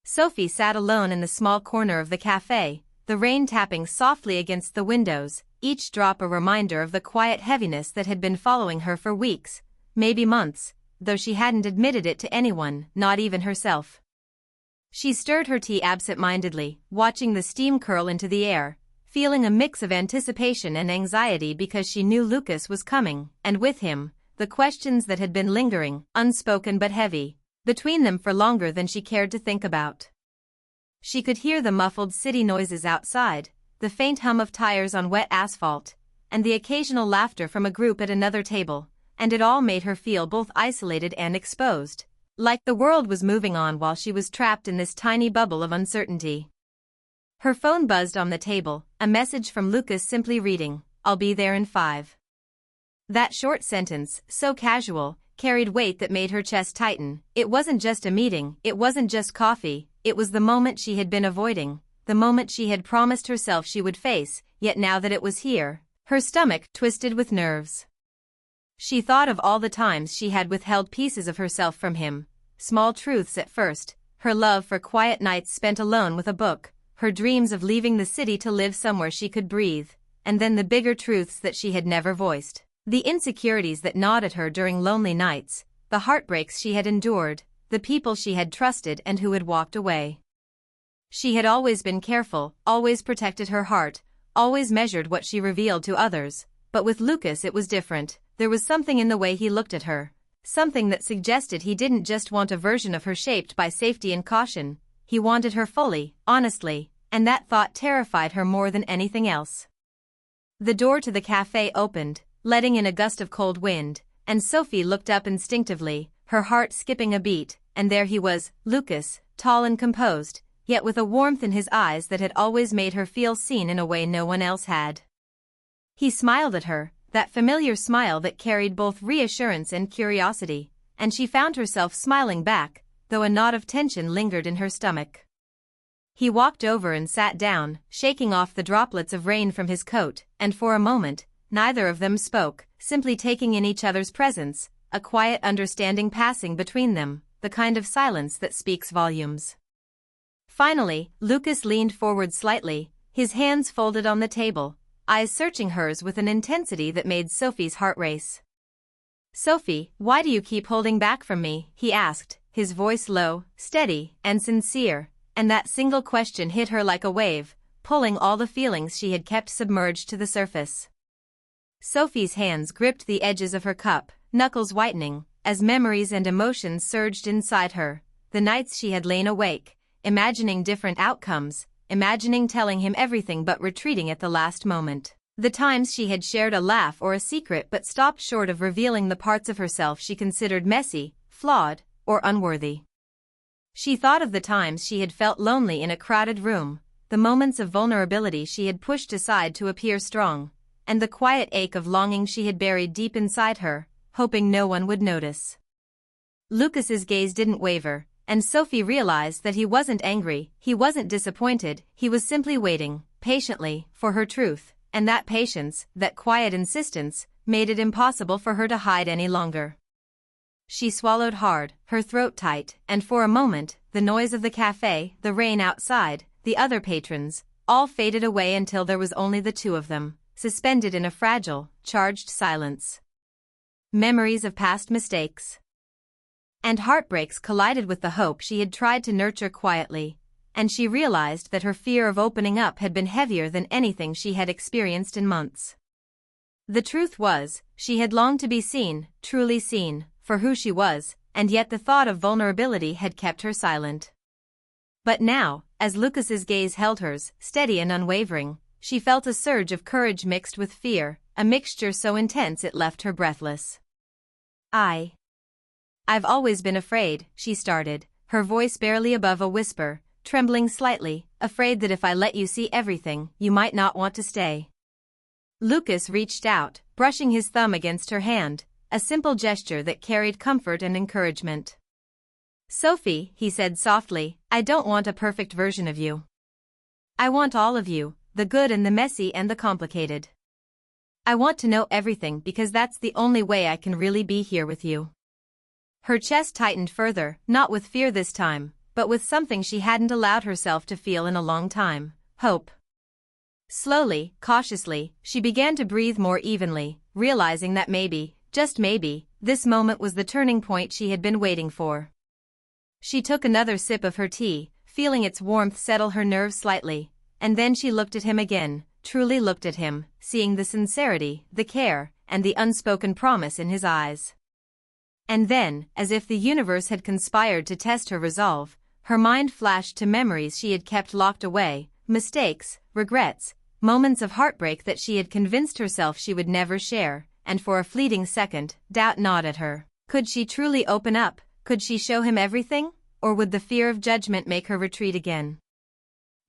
Sophie sat alone in the small corner of the cafe, the rain tapping softly against the windows, each drop a reminder of the quiet heaviness that had been following her for weeks, maybe months, though she hadn't admitted it to anyone, not even herself. She stirred her tea absent-mindedly, watching the steam curl into the air, feeling a mix of anticipation and anxiety because she knew Lucas was coming, and with him, the questions that had been lingering, unspoken but heavy, between them for longer than she cared to think about. She could hear the muffled city noises outside, the faint hum of tires on wet asphalt, and the occasional laughter from a group at another table, and it all made her feel both isolated and exposed, like the world was moving on while she was trapped in this tiny bubble of uncertainty. Her phone buzzed on the table, a message from Lucas simply reading, "I'll be there in 5." That short sentence, so casual, carried weight that made her chest tighten. It wasn't just a meeting, it wasn't just coffee, it was the moment she had been avoiding, the moment she had promised herself she would face, yet now that it was here, her stomach twisted with nerves. She thought of all the times she had withheld pieces of herself from him, small truths at first, her love for quiet nights spent alone with a book, her dreams of leaving the city to live somewhere she could breathe, and then the bigger truths that she had never voiced, the insecurities that gnawed at her during lonely nights, the heartbreaks she had endured, the people she had trusted and who had walked away. She had always been careful, always protected her heart, always measured what she revealed to others, but with Lucas it was different. There was something in the way he looked at her, something that suggested he didn't just want a version of her shaped by safety and caution, he wanted her fully, honestly, and that thought terrified her more than anything else. The door to the cafe opened, letting in a gust of cold wind, and Sophie looked up instinctively, her heart skipping a beat, and there he was, Lucas, tall and composed, yet with a warmth in his eyes that had always made her feel seen in a way no one else had. He smiled at her, that familiar smile that carried both reassurance and curiosity, and she found herself smiling back, though a knot of tension lingered in her stomach. He walked over and sat down, shaking off the droplets of rain from his coat, and for a moment, neither of them spoke, simply taking in each other's presence, a quiet understanding passing between them, the kind of silence that speaks volumes. Finally, Lucas leaned forward slightly, his hands folded on the table, eyes searching hers with an intensity that made Sophie's heart race. "Sophie, why do you keep holding back from me?" he asked, his voice low, steady, and sincere, and that single question hit her like a wave, pulling all the feelings she had kept submerged to the surface. Sophie's hands gripped the edges of her cup, knuckles whitening, as memories and emotions surged inside her, the nights she had lain awake, imagining different outcomes, imagining telling him everything but retreating at the last moment. The times she had shared a laugh or a secret but stopped short of revealing the parts of herself she considered messy, flawed, or unworthy. She thought of the times she had felt lonely in a crowded room, the moments of vulnerability she had pushed aside to appear strong, and the quiet ache of longing she had buried deep inside her, hoping no one would notice. Lucas's gaze didn't waver, and Sophie realized that he wasn't angry, he wasn't disappointed, he was simply waiting, patiently, for her truth, and that patience, that quiet insistence, made it impossible for her to hide any longer. She swallowed hard, her throat tight, and for a moment, the noise of the cafe, the rain outside, the other patrons, all faded away until there was only the two of them, suspended in a fragile, charged silence. Memories of past mistakes and heartbreaks collided with the hope she had tried to nurture quietly, and she realized that her fear of opening up had been heavier than anything she had experienced in months. The truth was, she had longed to be seen, truly seen, for who she was, and yet the thought of vulnerability had kept her silent. But now, as Lucas's gaze held hers, steady and unwavering, she felt a surge of courage mixed with fear, a mixture so intense it left her breathless. I've always been afraid," she started, her voice barely above a whisper, trembling slightly, "afraid that if I let you see everything, you might not want to stay." Lucas reached out, brushing his thumb against her hand, a simple gesture that carried comfort and encouragement. "Sophie," he said softly, "I don't want a perfect version of you. I want all of you, the good and the messy and the complicated. I want to know everything because that's the only way I can really be here with you." Her chest tightened further, not with fear this time, but with something she hadn't allowed herself to feel in a long time: hope. Slowly, cautiously, she began to breathe more evenly, realizing that maybe, just maybe, this moment was the turning point she had been waiting for. She took another sip of her tea, feeling its warmth settle her nerves slightly, and then she looked at him again, truly looked at him, seeing the sincerity, the care, and the unspoken promise in his eyes. And then, as if the universe had conspired to test her resolve, her mind flashed to memories she had kept locked away, mistakes, regrets, moments of heartbreak that she had convinced herself she would never share, and for a fleeting second, doubt gnawed at her. Could she truly open up? Could she show him everything? Or would the fear of judgment make her retreat again?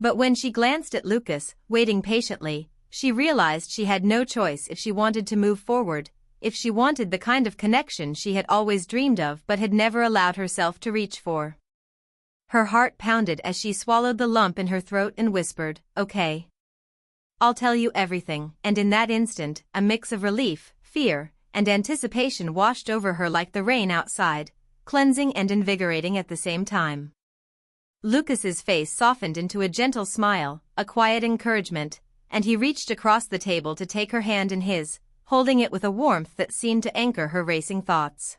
But when she glanced at Lucas, waiting patiently, she realized she had no choice if she wanted to move forward, if she wanted the kind of connection she had always dreamed of but had never allowed herself to reach for. Her heart pounded as she swallowed the lump in her throat and whispered, "Okay. I'll tell you everything," and in that instant, a mix of relief, fear, and anticipation washed over her like the rain outside, cleansing and invigorating at the same time. Lucas's face softened into a gentle smile, a quiet encouragement, and he reached across the table to take her hand in his, holding it with a warmth that seemed to anchor her racing thoughts.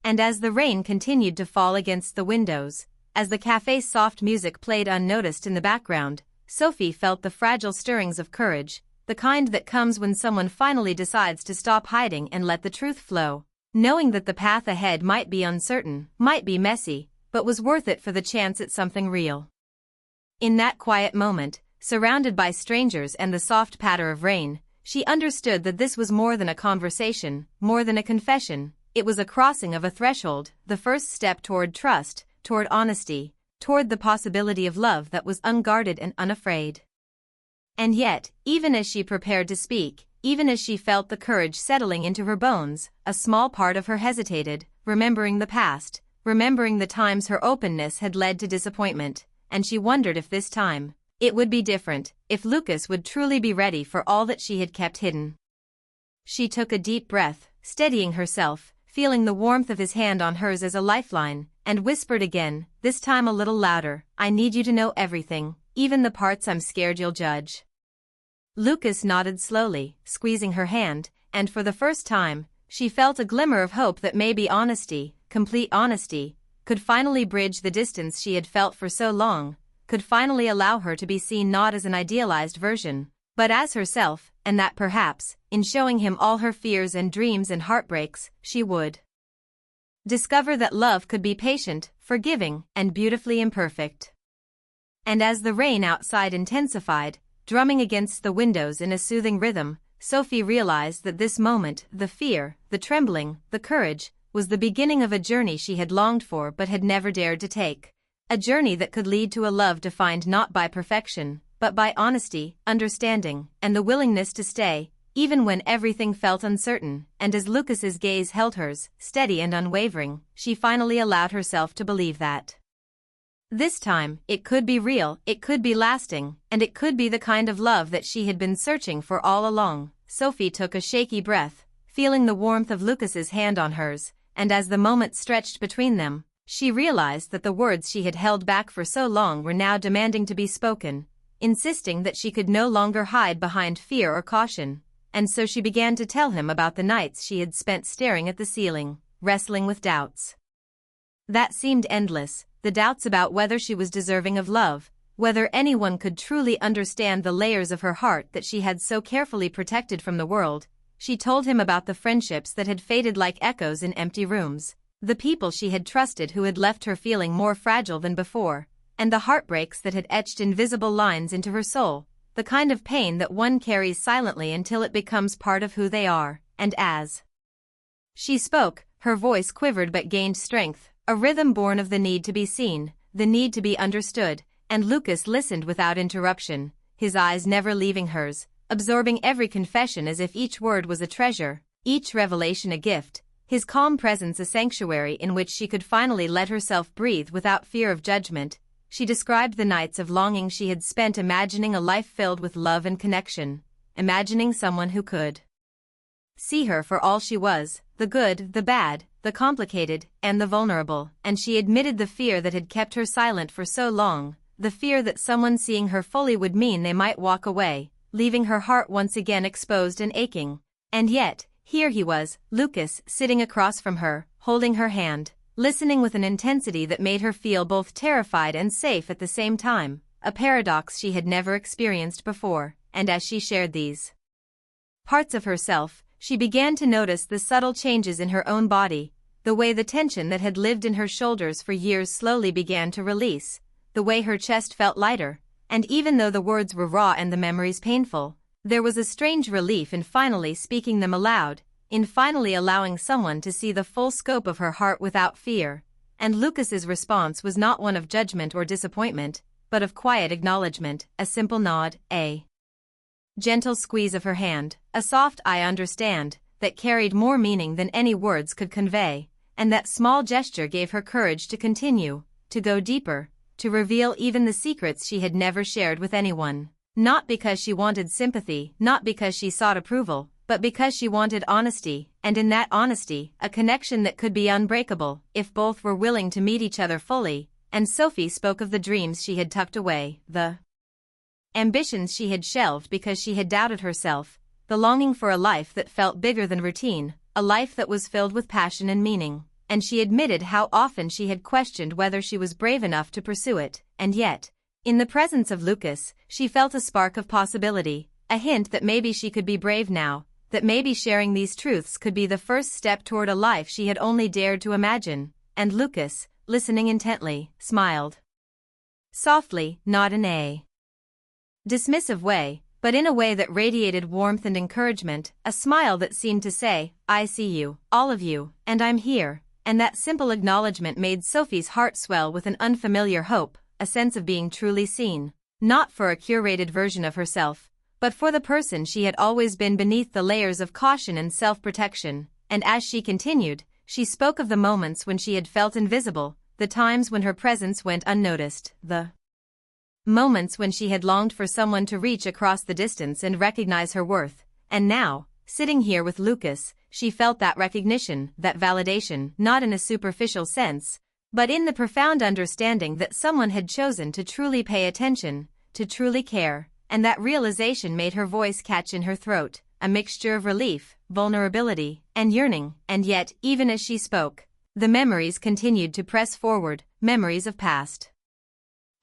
And as the rain continued to fall against the windows, as the cafe's soft music played unnoticed in the background, Sophie felt the fragile stirrings of courage, the kind that comes when someone finally decides to stop hiding and let the truth flow, knowing that the path ahead might be uncertain, might be messy, but was worth it for the chance at something real. In that quiet moment, surrounded by strangers and the soft patter of rain, she understood that this was more than a conversation, more than a confession. It was a crossing of a threshold, the first step toward trust, toward honesty, toward the possibility of love that was unguarded and unafraid. And yet, even as she prepared to speak, even as she felt the courage settling into her bones, a small part of her hesitated, remembering the past, remembering the times her openness had led to disappointment, and she wondered if this time, it would be different, if Lucas would truly be ready for all that she had kept hidden. She took a deep breath, steadying herself, feeling the warmth of his hand on hers as a lifeline, and whispered again, this time a little louder, "I need you to know everything, even the parts I'm scared you'll judge." Lucas nodded slowly, squeezing her hand, and for the first time, she felt a glimmer of hope that maybe honesty, complete honesty, could finally bridge the distance she had felt for so long, could finally allow her to be seen not as an idealized version, but as herself, and that perhaps, in showing him all her fears and dreams and heartbreaks, she would discover that love could be patient, forgiving, and beautifully imperfect. And as the rain outside intensified, drumming against the windows in a soothing rhythm, Sophie realized that this moment, the fear, the trembling, the courage, was the beginning of a journey she had longed for but had never dared to take. A journey that could lead to a love defined not by perfection, but by honesty, understanding, and the willingness to stay, even when everything felt uncertain. And as Lucas's gaze held hers, steady and unwavering, she finally allowed herself to believe that this time, it could be real, it could be lasting, and it could be the kind of love that she had been searching for all along. Sophie took a shaky breath, feeling the warmth of Lucas's hand on hers, and as the moment stretched between them, she realized that the words she had held back for so long were now demanding to be spoken, insisting that she could no longer hide behind fear or caution, and so she began to tell him about the nights she had spent staring at the ceiling, wrestling with doubts that seemed endless, the doubts about whether she was deserving of love, whether anyone could truly understand the layers of her heart that she had so carefully protected from the world. She told him about the friendships that had faded like echoes in empty rooms, the people she had trusted who had left her feeling more fragile than before, and the heartbreaks that had etched invisible lines into her soul, the kind of pain that one carries silently until it becomes part of who they are. And as she spoke, her voice quivered but gained strength, a rhythm born of the need to be seen, the need to be understood, and Lucas listened without interruption, his eyes never leaving hers, absorbing every confession as if each word was a treasure, each revelation a gift, his calm presence a sanctuary in which she could finally let herself breathe without fear of judgment. She described the nights of longing she had spent imagining a life filled with love and connection, imagining someone who could see her for all she was, the good, the bad, the complicated, and the vulnerable, and she admitted the fear that had kept her silent for so long, the fear that someone seeing her fully would mean they might walk away, leaving her heart once again exposed and aching. And yet, here he was, Lucas, sitting across from her, holding her hand, listening with an intensity that made her feel both terrified and safe at the same time, a paradox she had never experienced before. And as she shared these parts of herself, she began to notice the subtle changes in her own body, the way the tension that had lived in her shoulders for years slowly began to release, the way her chest felt lighter, and even though the words were raw and the memories painful, there was a strange relief in finally speaking them aloud, in finally allowing someone to see the full scope of her heart without fear. And Lucas's response was not one of judgment or disappointment, but of quiet acknowledgement, a simple nod, a gentle squeeze of her hand, a soft "I understand," that carried more meaning than any words could convey, and that small gesture gave her courage to continue, to go deeper, to reveal even the secrets she had never shared with anyone. Not because she wanted sympathy, not because she sought approval, but because she wanted honesty, and in that honesty, a connection that could be unbreakable, if both were willing to meet each other fully. And Sophie spoke of the dreams she had tucked away, the ambitions she had shelved because she had doubted herself, the longing for a life that felt bigger than routine, a life that was filled with passion and meaning, and she admitted how often she had questioned whether she was brave enough to pursue it, and yet, in the presence of Lucas, she felt a spark of possibility, a hint that maybe she could be brave now, that maybe sharing these truths could be the first step toward a life she had only dared to imagine. And Lucas, listening intently, smiled softly, not in a dismissive way, but in a way that radiated warmth and encouragement, a smile that seemed to say, "I see you, all of you, and I'm here." And that simple acknowledgement made Sophie's heart swell with an unfamiliar hope, a sense of being truly seen, not for a curated version of herself, but for the person she had always been beneath the layers of caution and self-protection. And as she continued, she spoke of the moments when she had felt invisible, the times when her presence went unnoticed, the moments when she had longed for someone to reach across the distance and recognize her worth. And now, sitting here with Lucas, she felt that recognition, that validation, not in a superficial sense, but in the profound understanding that someone had chosen to truly pay attention, to truly care. And that realization made her voice catch in her throat, a mixture of relief, vulnerability, and yearning. And yet, even as she spoke, the memories continued to press forward, memories of past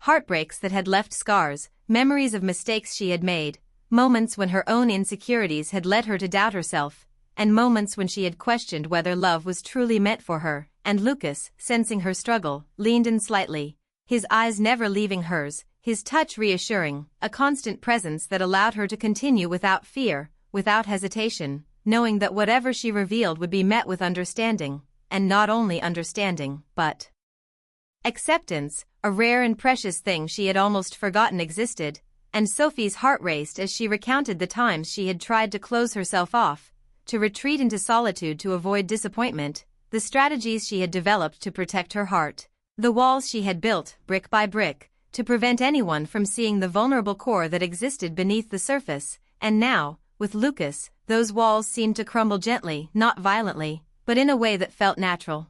heartbreaks that had left scars, memories of mistakes she had made, moments when her own insecurities had led her to doubt herself, and moments when she had questioned whether love was truly meant for her. And Lucas, sensing her struggle, leaned in slightly, his eyes never leaving hers, his touch reassuring, a constant presence that allowed her to continue without fear, without hesitation, knowing that whatever she revealed would be met with understanding, and not only understanding, but acceptance, a rare and precious thing she had almost forgotten existed. And Sophie's heart raced as she recounted the times she had tried to close herself off, to retreat into solitude to avoid disappointment, the strategies she had developed to protect her heart, the walls she had built, brick by brick, to prevent anyone from seeing the vulnerable core that existed beneath the surface. And now, with Lucas, those walls seemed to crumble gently, not violently, but in a way that felt natural,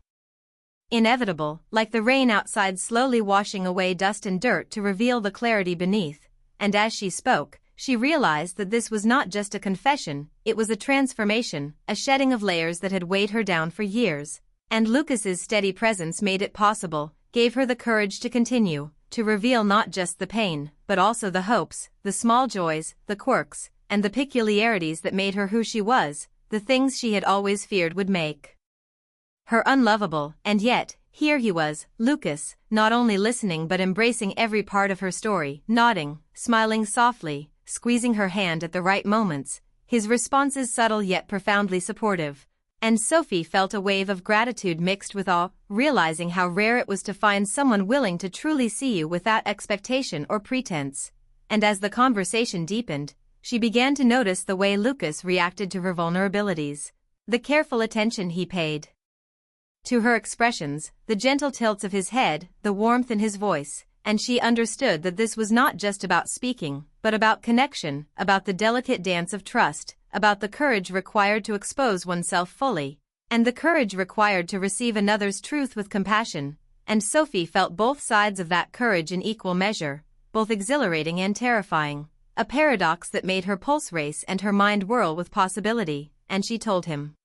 inevitable, like the rain outside slowly washing away dust and dirt to reveal the clarity beneath. And as she spoke, she realized that this was not just a confession, it was a transformation, a shedding of layers that had weighed her down for years. And Lucas's steady presence made it possible, gave her the courage to continue, to reveal not just the pain, but also the hopes, the small joys, the quirks, and the peculiarities that made her who she was, the things she had always feared would make her unlovable. And yet, here he was, Lucas, not only listening but embracing every part of her story, nodding, smiling softly, squeezing her hand at the right moments, his responses subtle yet profoundly supportive. And Sophie felt a wave of gratitude mixed with awe, realizing how rare it was to find someone willing to truly see you without expectation or pretense. And as the conversation deepened, she began to notice the way Lucas reacted to her vulnerabilities, the careful attention he paid to her expressions, the gentle tilts of his head, the warmth in his voice, and she understood that this was not just about speaking, but but about connection, about the delicate dance of trust, about the courage required to expose oneself fully, and the courage required to receive another's truth with compassion. And Sophie felt both sides of that courage in equal measure, both exhilarating and terrifying, a paradox that made her pulse race and her mind whirl with possibility. And she told him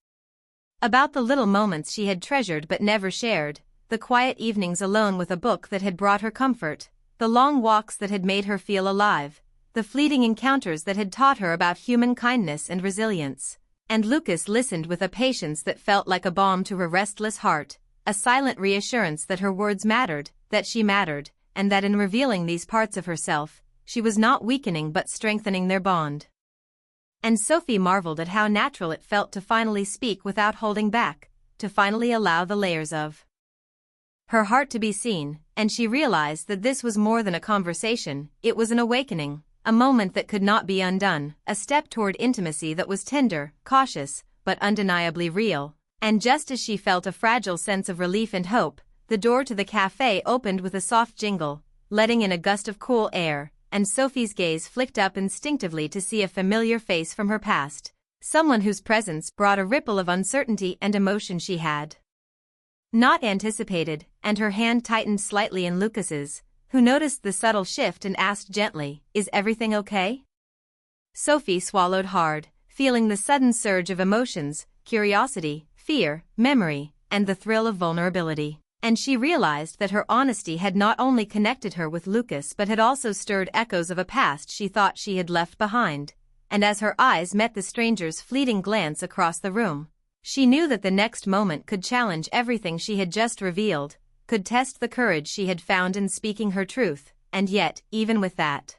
about the little moments she had treasured but never shared, the quiet evenings alone with a book that had brought her comfort, the long walks that had made her feel alive, the fleeting encounters that had taught her about human kindness and resilience. And Lucas listened with a patience that felt like a balm to her restless heart, a silent reassurance that her words mattered, that she mattered, and that in revealing these parts of herself, she was not weakening but strengthening their bond. And Sophie marveled at how natural it felt to finally speak without holding back, to finally allow the layers of her heart to be seen, and she realized that this was more than a conversation, it was an awakening, a moment that could not be undone, a step toward intimacy that was tender, cautious, but undeniably real. And just as she felt a fragile sense of relief and hope, the door to the cafe opened with a soft jingle, letting in a gust of cool air, and Sophie's gaze flicked up instinctively to see a familiar face from her past, someone whose presence brought a ripple of uncertainty and emotion she had not anticipated, and her hand tightened slightly in Lucas's, who noticed the subtle shift and asked gently, "Is everything okay?" Sophie swallowed hard, feeling the sudden surge of emotions, curiosity, fear, memory, and the thrill of vulnerability. And she realized that her honesty had not only connected her with Lucas but had also stirred echoes of a past she thought she had left behind. And as her eyes met the stranger's fleeting glance across the room, she knew that the next moment could challenge everything she had just revealed, could test the courage she had found in speaking her truth. And yet, even with that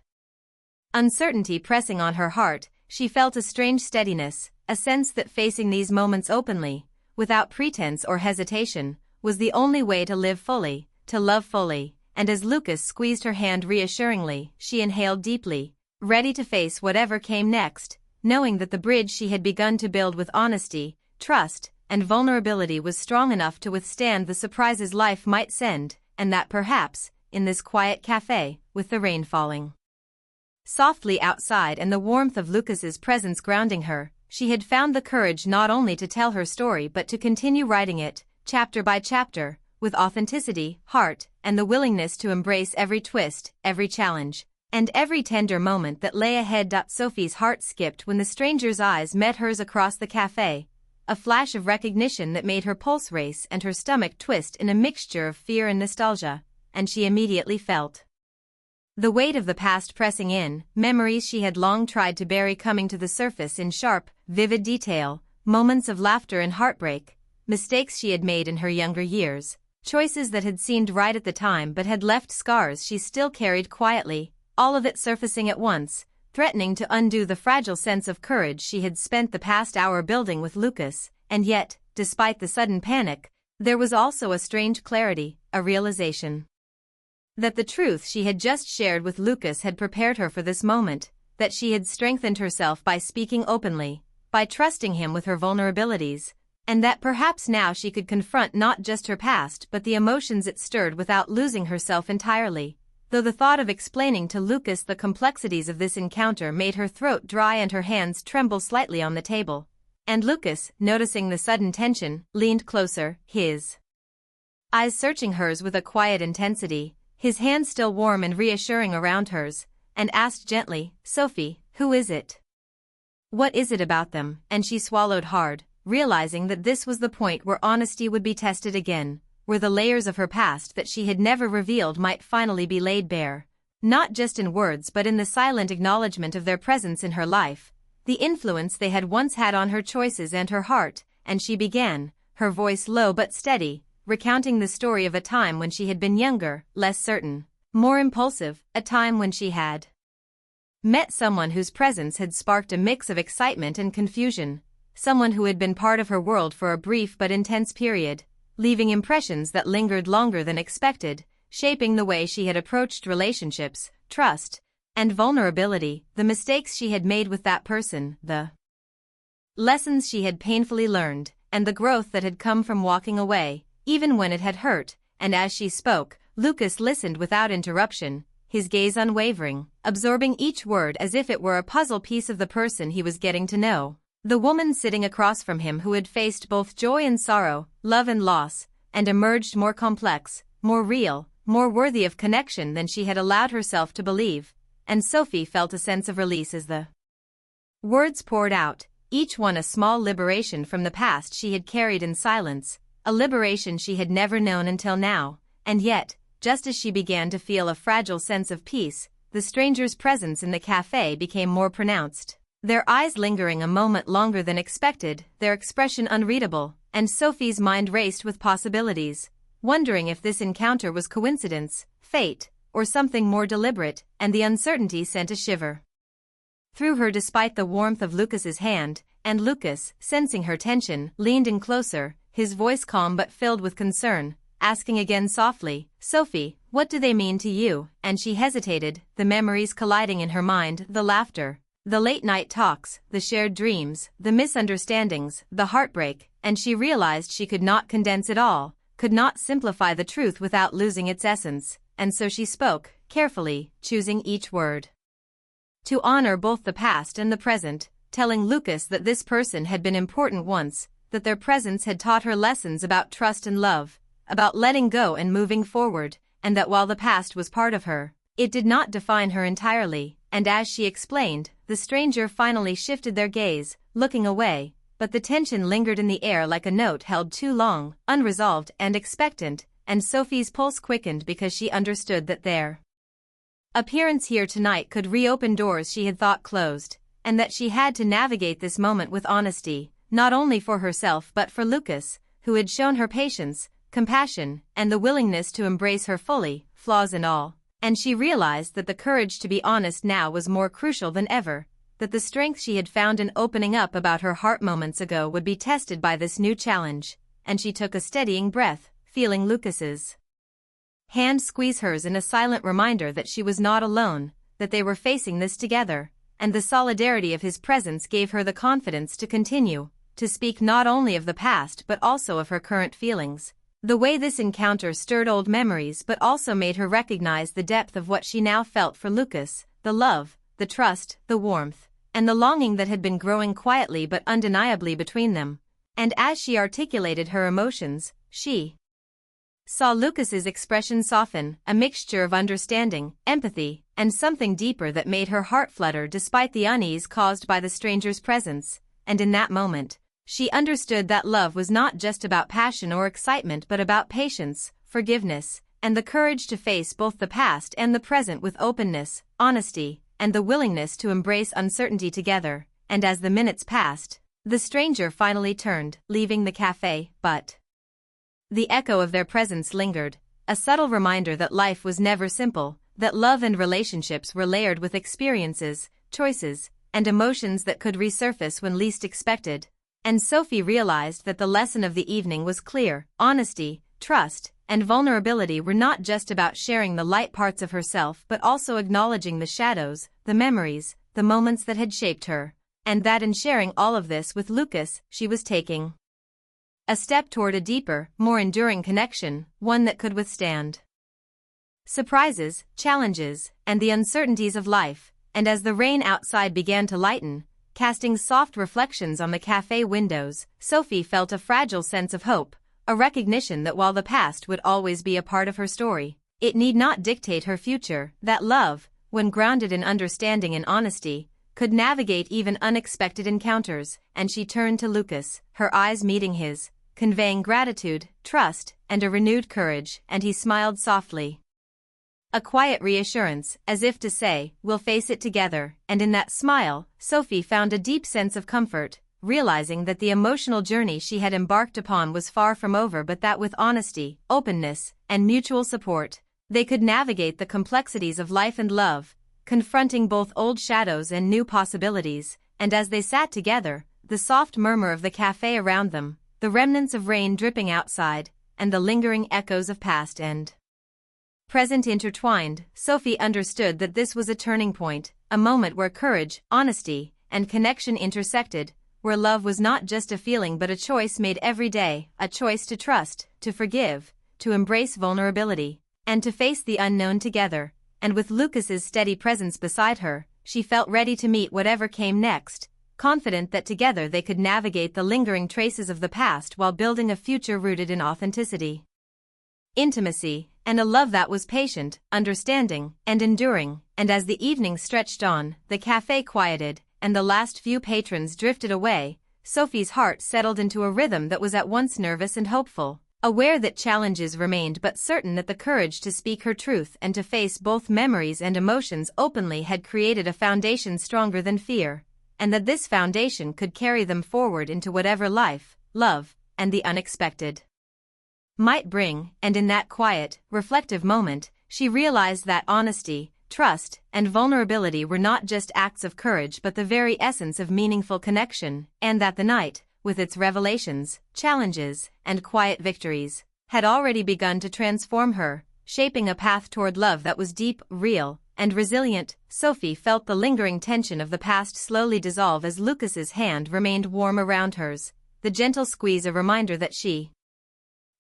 uncertainty pressing on her heart, she felt a strange steadiness, a sense that facing these moments openly, without pretense or hesitation, was the only way to live fully, to love fully. And as Lucas squeezed her hand reassuringly, she inhaled deeply, ready to face whatever came next, knowing that the bridge she had begun to build with honesty, trust, and vulnerability was strong enough to withstand the surprises life might send, and that perhaps, in this quiet cafe, with the rain falling softly outside and the warmth of Lucas's presence grounding her, she had found the courage not only to tell her story but to continue writing it, chapter by chapter, with authenticity, heart, and the willingness to embrace every twist, every challenge, and every tender moment that lay ahead. Sophie's heart skipped when the stranger's eyes met hers across the cafe, a flash of recognition that made her pulse race and her stomach twist in a mixture of fear and nostalgia, and she immediately felt the weight of the past pressing in, memories she had long tried to bury coming to the surface in sharp, vivid detail, moments of laughter and heartbreak, mistakes she had made in her younger years, choices that had seemed right at the time but had left scars she still carried quietly, all of it surfacing at once, threatening to undo the fragile sense of courage she had spent the past hour building with Lucas. And yet, despite the sudden panic, there was also a strange clarity, a realization that the truth she had just shared with Lucas had prepared her for this moment, that she had strengthened herself by speaking openly, by trusting him with her vulnerabilities, and that perhaps now she could confront not just her past but the emotions it stirred without losing herself entirely. Though the thought of explaining to Lucas the complexities of this encounter made her throat dry and her hands tremble slightly on the table. And Lucas, noticing the sudden tension, leaned closer, his eyes searching hers with a quiet intensity, his hand still warm and reassuring around hers, and asked gently, "Sophie, who is it? What is it about them?" And she swallowed hard, realizing that this was the point where honesty would be tested again, where the layers of her past that she had never revealed might finally be laid bare, not just in words but in the silent acknowledgement of their presence in her life, the influence they had once had on her choices and her heart. And she began, her voice low but steady, recounting the story of a time when she had been younger, less certain, more impulsive, a time when she had met someone whose presence had sparked a mix of excitement and confusion, someone who had been part of her world for a brief but intense period, leaving impressions that lingered longer than expected, shaping the way she had approached relationships, trust, and vulnerability, the mistakes she had made with that person, the lessons she had painfully learned, and the growth that had come from walking away, even when it had hurt. And as she spoke, Lucas listened without interruption, his gaze unwavering, absorbing each word as if it were a puzzle piece of the person he was getting to know. The woman sitting across from him who had faced both joy and sorrow, love and loss, and emerged more complex, more real, more worthy of connection than she had allowed herself to believe, and Sophie felt a sense of release as the words poured out, each one a small liberation from the past she had carried in silence, a liberation she had never known until now, and yet, just as she began to feel a fragile sense of peace, the stranger's presence in the cafe became more pronounced. Their eyes lingering a moment longer than expected, their expression unreadable, and Sophie's mind raced with possibilities, wondering if this encounter was coincidence, fate, or something more deliberate, and the uncertainty sent a shiver through her despite the warmth of Lucas's hand, and Lucas, sensing her tension, leaned in closer, his voice calm but filled with concern, asking again softly, "Sophie, what do they mean to you?" And she hesitated, the memories colliding in her mind, the laughter, the late-night talks, the shared dreams, the misunderstandings, the heartbreak, and she realized she could not condense it all, could not simplify the truth without losing its essence, and so she spoke, carefully, choosing each word to honor both the past and the present, telling Lucas that this person had been important once, that their presence had taught her lessons about trust and love, about letting go and moving forward, and that while the past was part of her, it did not define her entirely, and as she explained, the stranger finally shifted their gaze, looking away, but the tension lingered in the air like a note held too long, unresolved and expectant, and Sophie's pulse quickened because she understood that their appearance here tonight could reopen doors she had thought closed, and that she had to navigate this moment with honesty, not only for herself but for Lucas, who had shown her patience, compassion, and the willingness to embrace her fully, flaws and all, and she realized that the courage to be honest now was more crucial than ever, that the strength she had found in opening up about her heart moments ago would be tested by this new challenge, and she took a steadying breath, feeling Lucas's hand squeeze hers in a silent reminder that she was not alone, that they were facing this together, and the solidarity of his presence gave her the confidence to continue, to speak not only of the past but also of her current feelings. The way this encounter stirred old memories but also made her recognize the depth of what she now felt for Lucas, the love, the trust, the warmth, and the longing that had been growing quietly but undeniably between them. And as she articulated her emotions, she saw Lucas's expression soften, a mixture of understanding, empathy, and something deeper that made her heart flutter despite the unease caused by the stranger's presence, and in that moment, she understood that love was not just about passion or excitement but about patience, forgiveness, and the courage to face both the past and the present with openness, honesty, and the willingness to embrace uncertainty together. And as the minutes passed, the stranger finally turned, leaving the cafe, but the echo of their presence lingered, a subtle reminder that life was never simple, that love and relationships were layered with experiences, choices, and emotions that could resurface when least expected. And Sophie realized that the lesson of the evening was clear: honesty, trust, and vulnerability were not just about sharing the light parts of herself but also acknowledging the shadows, the memories, the moments that had shaped her, and that in sharing all of this with Lucas, she was taking a step toward a deeper, more enduring connection, one that could withstand surprises, challenges, and the uncertainties of life. And as the rain outside began to lighten, casting soft reflections on the cafe windows, Sophie felt a fragile sense of hope, a recognition that while the past would always be a part of her story, it need not dictate her future, that love, when grounded in understanding and honesty, could navigate even unexpected encounters. And she turned to Lucas, her eyes meeting his, conveying gratitude, trust, and a renewed courage, and he smiled softly. A quiet reassurance, as if to say, "We'll face it together," and in that smile, Sophie found a deep sense of comfort, realizing that the emotional journey she had embarked upon was far from over but that with honesty, openness, and mutual support, they could navigate the complexities of life and love, confronting both old shadows and new possibilities. And as they sat together, the soft murmur of the cafe around them, the remnants of rain dripping outside, and the lingering echoes of past and present intertwined, Sophie understood that this was a turning point, a moment where courage, honesty, and connection intersected, where love was not just a feeling but a choice made every day, a choice to trust, to forgive, to embrace vulnerability, and to face the unknown together. and with Lucas's steady presence beside her, she felt ready to meet whatever came next, confident that together they could navigate the lingering traces of the past while building a future rooted in authenticity, intimacy, and a love that was patient, understanding, and enduring. And as the evening stretched on, the cafe quieted, and the last few patrons drifted away, Sophie's heart settled into a rhythm that was at once nervous and hopeful, aware that challenges remained but certain that the courage to speak her truth and to face both memories and emotions openly had created a foundation stronger than fear, and that this foundation could carry them forward into whatever life, love, and the unexpected might bring. And in that quiet, reflective moment, she realized that honesty, trust, and vulnerability were not just acts of courage but the very essence of meaningful connection, and that the night, with its revelations, challenges, and quiet victories, had already begun to transform her, shaping a path toward love that was deep, real, and resilient. Sophie felt the lingering tension of the past slowly dissolve as Lucas's hand remained warm around hers, the gentle squeeze a reminder that she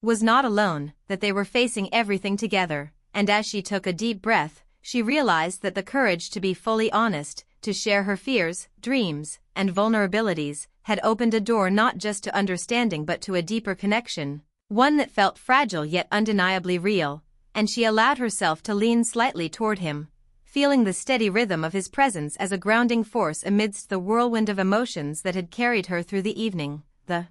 was not alone, that they were facing everything together. And as she took a deep breath, she realized that the courage to be fully honest, to share her fears, dreams, and vulnerabilities, had opened a door not just to understanding but to a deeper connection, one that felt fragile yet undeniably real. And she allowed herself to lean slightly toward him, feeling the steady rhythm of his presence as a grounding force amidst the whirlwind of emotions that had carried her through the evening, the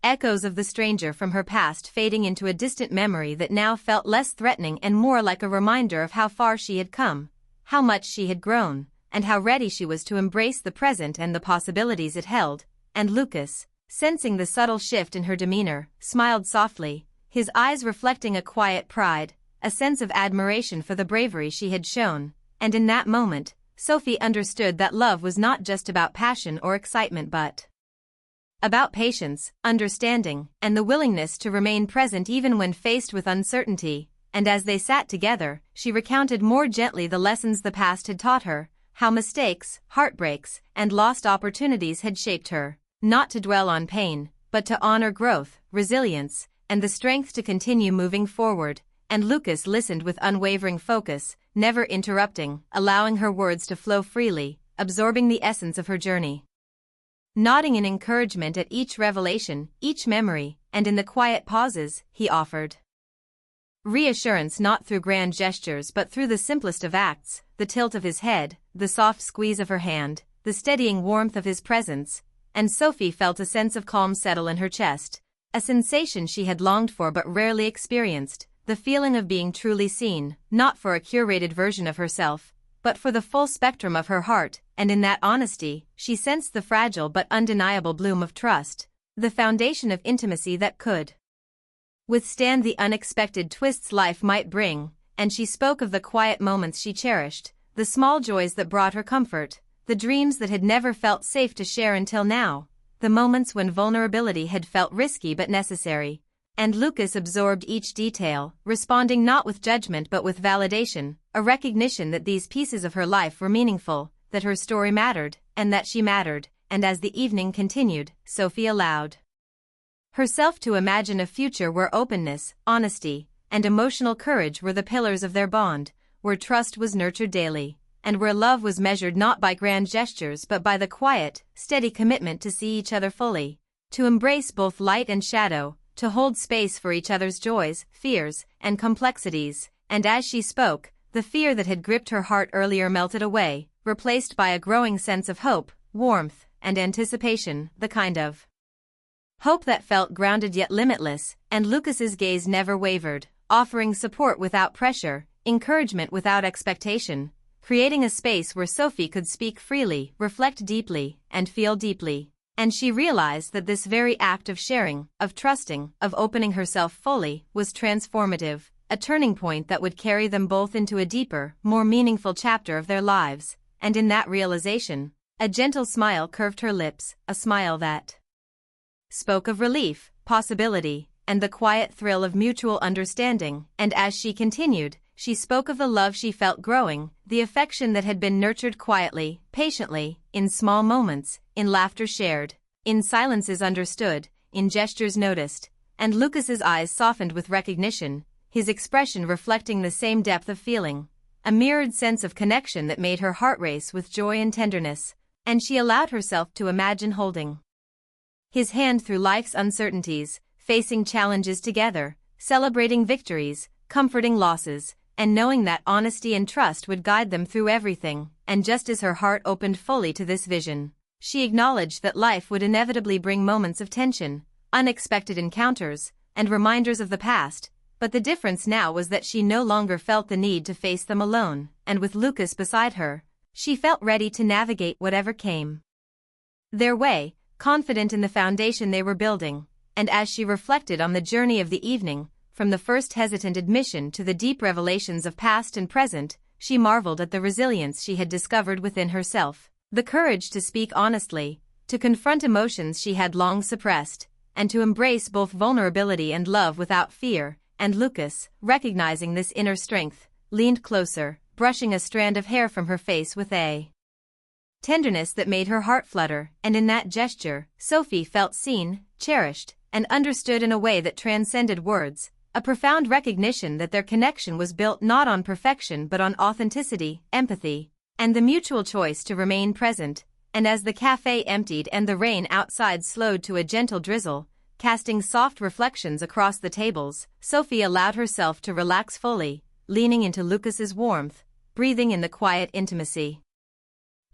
echoes of the stranger from her past fading into a distant memory that now felt less threatening and more like a reminder of how far she had come, how much she had grown, and how ready she was to embrace the present and the possibilities it held. And Lucas, sensing the subtle shift in her demeanor, smiled softly, his eyes reflecting a quiet pride, a sense of admiration for the bravery she had shown. And in that moment, Sophie understood that love was not just about passion or excitement but about patience, understanding, and the willingness to remain present even when faced with uncertainty. And as they sat together, she recounted more gently the lessons the past had taught her, how mistakes, heartbreaks, and lost opportunities had shaped her, not to dwell on pain, but to honor growth, resilience, and the strength to continue moving forward. And Lucas listened with unwavering focus, never interrupting, allowing her words to flow freely, absorbing the essence of her journey, nodding in encouragement at each revelation, each memory. And in the quiet pauses, he offered reassurance not through grand gestures but through the simplest of acts, the tilt of his head, the soft squeeze of her hand, the steadying warmth of his presence. And Sophie felt a sense of calm settle in her chest, a sensation she had longed for but rarely experienced, the feeling of being truly seen, not for a curated version of herself, but for the full spectrum of her heart. And in that honesty, she sensed the fragile but undeniable bloom of trust, the foundation of intimacy that could withstand the unexpected twists life might bring. And she spoke of the quiet moments she cherished, the small joys that brought her comfort, the dreams that had never felt safe to share until now, the moments when vulnerability had felt risky but necessary. And Lucas absorbed each detail, responding not with judgment but with validation, a recognition that these pieces of her life were meaningful, that her story mattered, and that she mattered. And as the evening continued, Sophie allowed herself to imagine a future where openness, honesty, and emotional courage were the pillars of their bond, where trust was nurtured daily, and where love was measured not by grand gestures but by the quiet, steady commitment to see each other fully, to embrace both light and shadow, to hold space for each other's joys, fears, and complexities. And as she spoke, the fear that had gripped her heart earlier melted away, replaced by a growing sense of hope, warmth, and anticipation, the kind of hope that felt grounded yet limitless. And Lucas's gaze never wavered, offering support without pressure, encouragement without expectation, creating a space where Sophie could speak freely, reflect deeply, and feel deeply. And she realized that this very act of sharing, of trusting, of opening herself fully, was transformative, a turning point that would carry them both into a deeper, more meaningful chapter of their lives. And in that realization, a gentle smile curved her lips, a smile that spoke of relief, possibility, and the quiet thrill of mutual understanding. And as she continued, she spoke of the love she felt growing, the affection that had been nurtured quietly, patiently, in small moments, in laughter shared, in silences understood, in gestures noticed. And Lucas's eyes softened with recognition, his expression reflecting the same depth of feeling. a mirrored sense of connection that made her heart race with joy and tenderness, and she allowed herself to imagine holding his hand through life's uncertainties, facing challenges together, celebrating victories, comforting losses, and knowing that honesty and trust would guide them through everything. And just as her heart opened fully to this vision, she acknowledged that life would inevitably bring moments of tension, unexpected encounters, and reminders of the past, but the difference now was that she no longer felt the need to face them alone, and with Lucas beside her, she felt ready to navigate whatever came their way, confident in the foundation they were building. And as she reflected on the journey of the evening, from the first hesitant admission to the deep revelations of past and present, she marveled at the resilience she had discovered within herself, the courage to speak honestly, to confront emotions she had long suppressed, and to embrace both vulnerability and love without fear. And Lucas, recognizing this inner strength, leaned closer, brushing a strand of hair from her face with a tenderness that made her heart flutter, and in that gesture, Sophie felt seen, cherished, and understood in a way that transcended words, a profound recognition that their connection was built not on perfection but on authenticity, empathy, and the mutual choice to remain present. And as the cafe emptied and the rain outside slowed to a gentle drizzle, casting soft reflections across the tables, Sophie allowed herself to relax fully, leaning into Lucas's warmth, breathing in the quiet intimacy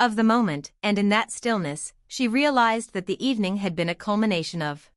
of the moment. And in that stillness, she realized that the evening had been a culmination of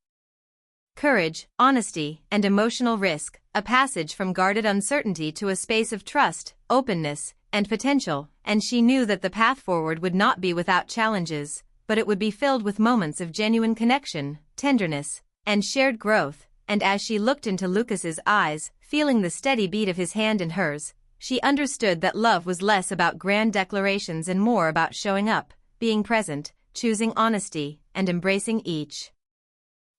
courage, honesty, and emotional risk, a passage from guarded uncertainty to a space of trust, openness, and potential. And she knew that the path forward would not be without challenges, but it would be filled with moments of genuine connection, tenderness, and shared growth. And as she looked into Lucas's eyes, feeling the steady beat of his hand in hers, she understood that love was less about grand declarations and more about showing up, being present, choosing honesty, and embracing each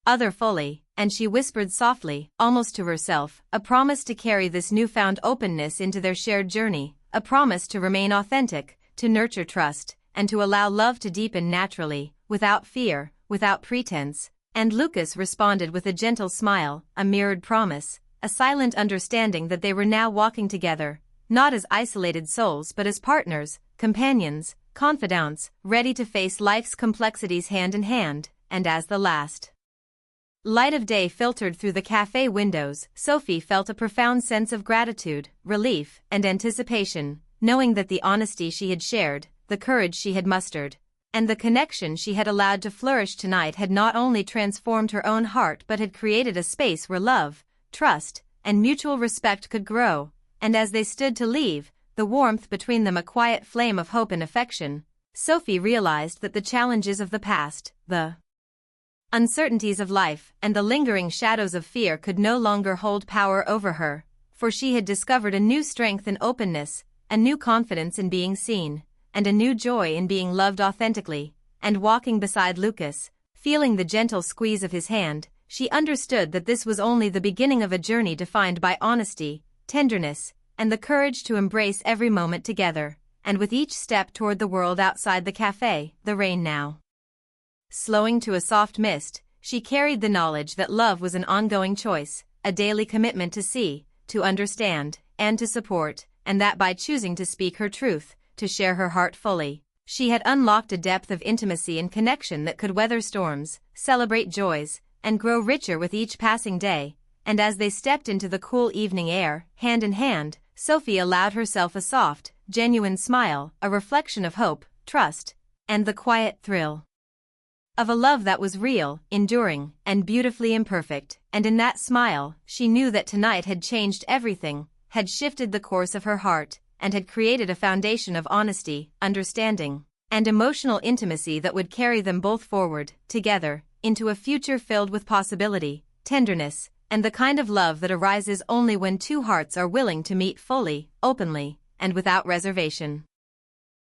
other fully. And she whispered softly, almost to herself, a promise to carry this newfound openness into their shared journey, a promise to remain authentic, to nurture trust, and to allow love to deepen naturally, without fear, without pretense. And Lucas responded with a gentle smile, a mirrored promise, a silent understanding that they were now walking together, not as isolated souls but as partners, companions, confidants, ready to face life's complexities hand in hand. And as the last light of day filtered through the cafe windows, Sophie felt a profound sense of gratitude, relief, and anticipation, knowing that the honesty she had shared, the courage she had mustered, and the connection she had allowed to flourish tonight had not only transformed her own heart but had created a space where love, trust, and mutual respect could grow. And as they stood to leave, the warmth between them a quiet flame of hope and affection, Sophie realized that the challenges of the past, the uncertainties of life, and the lingering shadows of fear could no longer hold power over her, for she had discovered a new strength in openness, a new confidence in being seen, and a new joy in being loved authentically. And walking beside Lucas, feeling the gentle squeeze of his hand, she understood that this was only the beginning of a journey defined by honesty, tenderness, and the courage to embrace every moment together. And with each step toward the world outside the cafe, the rain now slowing to a soft mist, she carried the knowledge that love was an ongoing choice, a daily commitment to see, to understand, and to support, and that by choosing to speak her truth, to share her heart fully, she had unlocked a depth of intimacy and connection that could weather storms, celebrate joys, and grow richer with each passing day. And as they stepped into the cool evening air, hand in hand, Sophie allowed herself a soft, genuine smile, a reflection of hope, trust, and the quiet thrill of a love that was real, enduring, and beautifully imperfect. And in that smile, she knew that tonight had changed everything, had shifted the course of her heart, and had created a foundation of honesty, understanding, and emotional intimacy that would carry them both forward, together, into a future filled with possibility, tenderness, and the kind of love that arises only when two hearts are willing to meet fully, openly, and without reservation.